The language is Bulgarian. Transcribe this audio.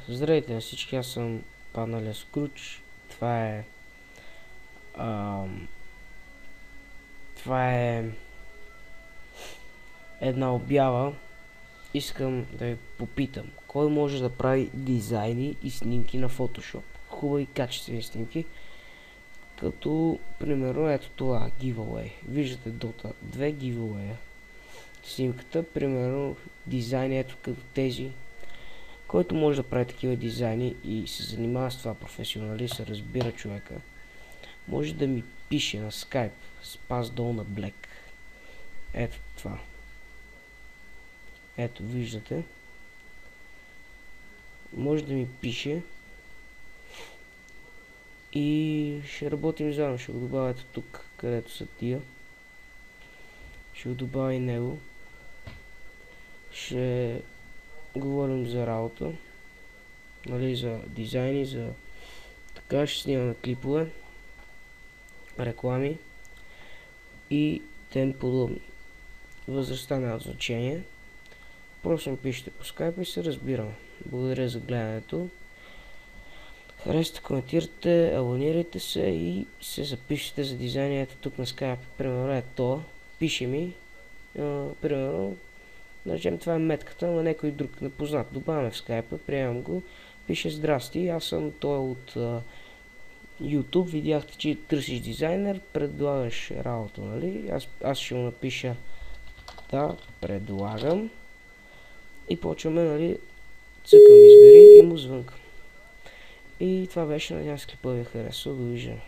Здравейте на всички, аз съм Паналя Скруч. ам, Това е една обява. Искам да ви попитам, кой може да прави дизайни и снимки на Photoshop? Хубави качествени снимки, като примерно ето това, giveaway. Виждате Dota 2 giveaway. Снимката, примерно дизайни ето като тези. Който може да прави такива дизайни и се занимава с това професионалист, разбира човека, може да ми пише на Skype Спас Долна Black. Ето това. Ето, виждате. Може да ми пише и ще работим заедно. Ще го добавя тук, където са тия. Ще го добавя и него. Ще говорим за работа, нали, за дизайни, за така, ще снимаме клипове, реклами и тем подобни. Възрастта няма значение. Просто ми пишете по Skype и се разбираме. Благодаря за гледането. Харесайте, коментирайте, абонирайте се и се запишете за дизайни. Ето тук на Skype, примерно е то. Пише ми, примерно, да речем, това е метката на някой друг непознат. Добавяме в Skype, приемам го, пише здрасти, аз съм той от YouTube, видяхте, че търсиш дизайнер, предлагаш работа, нали? Аз ще му напиша да, предлагам и почваме, нали, цъкам избери и му звънкам. И това беше, надявам се клипът ви е харесал, довиждане.